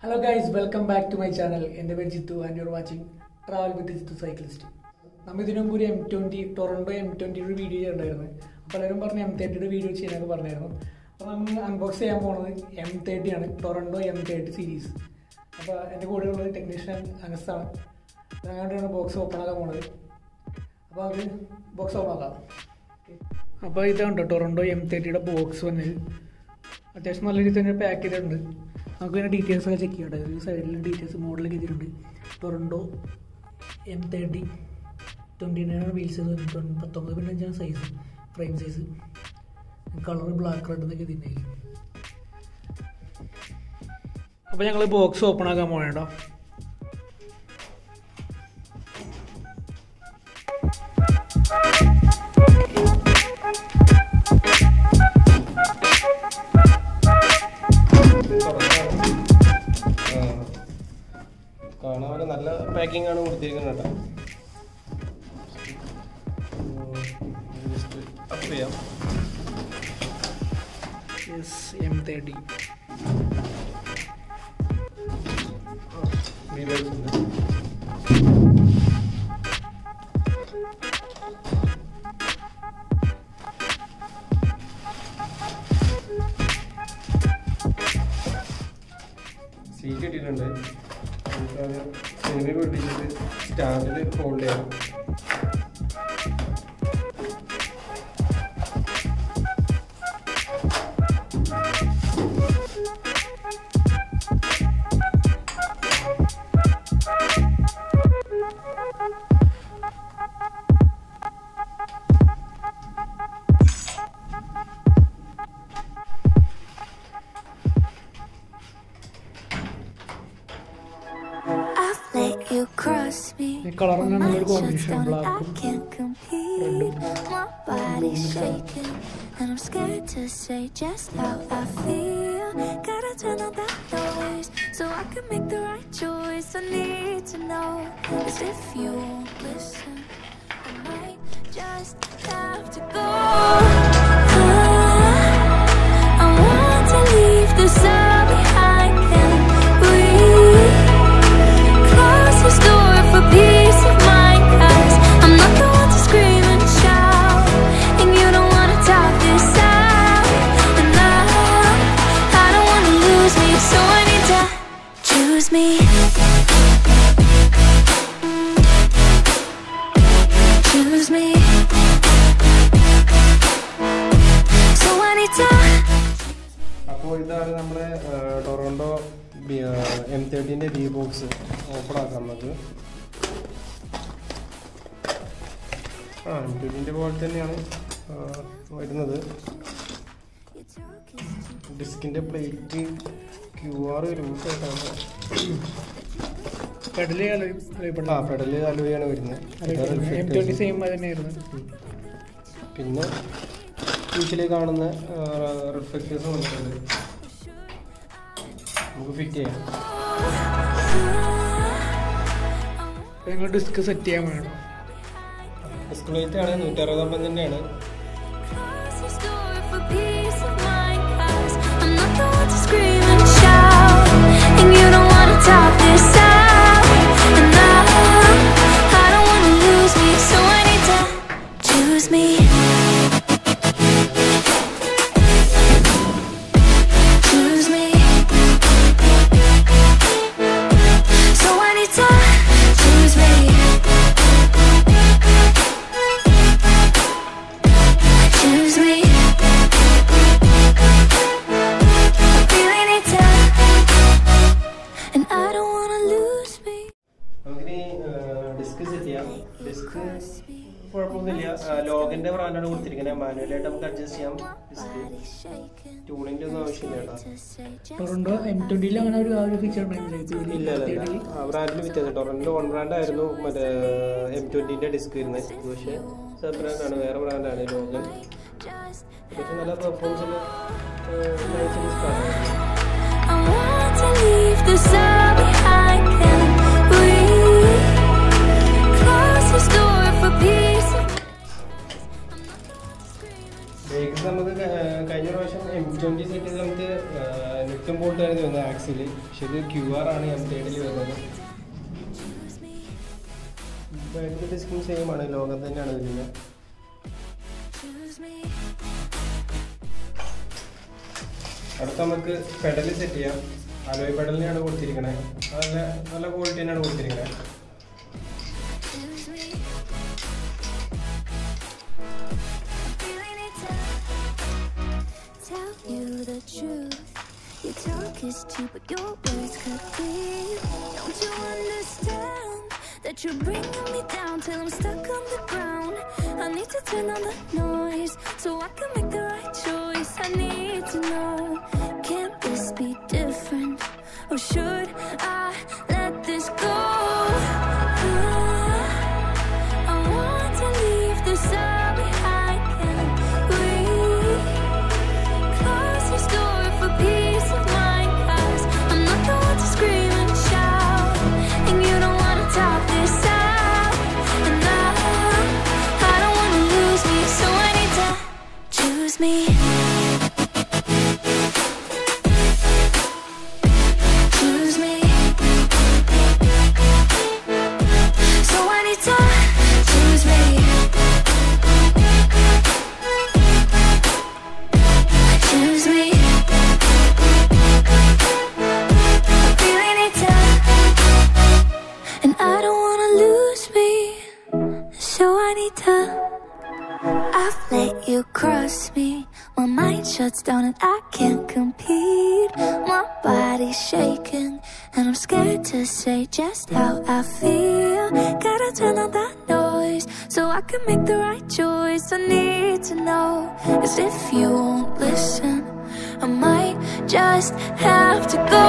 Hello guys, welcome back to my channel. My name is Jithu and you're watching Travel with Jithu CyclisT. We have a M20 Toront M30 video. We have a M30 video. We have unboxing M30 Toront M30 series. I have a technician. I have a box open. Box open. This is the Toront M30 box. That's why we have a package. We have details check details model Toront M30 29 wheels 19 size frame size color black red box open packing ആണ് കൊടുത്തിരിക്കുന്നത് ട്ടോ just up ചെയ്യാം yes M30 videos ഉണ്ട് seat ഇട്ടിട്ടുണ്ട് സ്റ്റാൻഡിൽ hold ചെയ്യാം The color is a combination black red. My body's shaking, and I'm scared to say just how I feel. Gotta turn on that noise so I can make the right choice. I need to know is if you listen, I might just have to go. I want to leave this all behind. Can we close this door for peace of mind? 'Cause I'm not the one to scream and shout, and you don't wanna talk this out. And I don't wanna lose me, so I need to choose me. Choose me. So I need to. അപ്പോൾ ഇതാണ് നമ്മുടെ Toronto M30 D box open ആക്കാം നമുക്ക് M30 പോലെ തന്നെയാണ് വരുന്നത് ഡിസ്കിൻ്റെ plate QR ലൂസായിട്ടാണ് pedal അലോയാണ് വരുന്നത് M30 same തന്നെയായിരുന്നു പിന്നെ വീട്ടിലേക്ക് കാണുന്ന റിഫ്ലക്റ്റേഴ്സ് വന്നിട്ടുണ്ട് നമുക്ക് ഫിറ്റ് ചെയ്യാം നിങ്ങൾ ഡിസ്ക് സെറ്റ് ചെയ്യാൻ വേണം ഡിസ്ക് പ്ലേറ്റ് ആണ് 165 തന്നെയാണ് Close this door for peace of mind. 'Cause I'm not the one to scream and shout, and you don't wanna talk this out. And I don't wanna lose me, so I need to choose me. Choose me. So I need to choose me. Choose me. I really need to, and I don't wanna lose me. നമുക്കിനി disk set ചെയ്യാം disk കുഴപ്പമൊന്നുമില്ല ലോഗിൻ്റെ ബ്രാൻഡാണ് കൊടുത്തിരിക്കുന്നത് മാനുവലായിട്ട് നമുക്ക് adjust ചെയ്യാം disk ട്യൂണിൻ്റെ ഒന്നും ആവശ്യമില്ല Toronto M20 അങ്ങനെ ഒരു ഫീച്ചർ ഇല്ല ബ്രാൻഡിന് വ്യത്യാസം ടൊറോണ്ടോ ഓൺ ബ്രാൻഡ് ആയിരുന്നു മറ്റേ M20 ഡിസ്ക് വരുന്നത് പക്ഷേ സബ് ബ്രാൻഡാണ് വേറെ ബ്രാൻഡാണ് ലോഗൻ പക്ഷേ നല്ല performance I want to leave this all behind. Can we close this door for peace of mind? നമുക്ക് കഴിഞ്ഞ പ്രാവശ്യം M20 സെറ്റ് ചെയ്ത് നമുക്ക് നെറ്റും ബോൾട്ടായിരുന്നു വരുന്നത് മാക്സിൽ. പക്ഷെ ഇത് QR ആണ് M30 വരുന്നത്. ബാക്കിലെ ഡിസ്കും സെയിം ആണ്, ലോകം തന്നെയാണ് വരുന്നത്. അടുത്ത നമുക്ക് പെഡൽ സെറ്റ് ചെയ്യാം. അലോയ് പെഡലിനെയാണ് കൊടുത്തിരിക്കുന്നത്. നല്ല ക്വാളിറ്റി തന്നെയാണ് കൊടുത്തിരിക്കുന്നത്. Your talk is cheap, but your words could kill. Don't you understand that you're bringing me down till I'm stuck on the ground? I need to turn on the noise so I can make the right choice. I need to know, can this be different, or should I let this go? I want to leave this out behind. Can we close this door for peace of mind? 'Cause I'm not the one to scream and shout, and you don't wanna talk this out. And I don't wanna lose me, so I need to choose me. Choose me. So I need to choose me. Choose me. I really need to, and I don't wanna lose me, so I need to. I've let you cross me. My mind shuts down and I can't compete. My body's shaking and I'm scared to say just how I feel. Gotta turn on that noise so I can make the right choice. I need to know, 'cause if you won't listen, I might just have to go.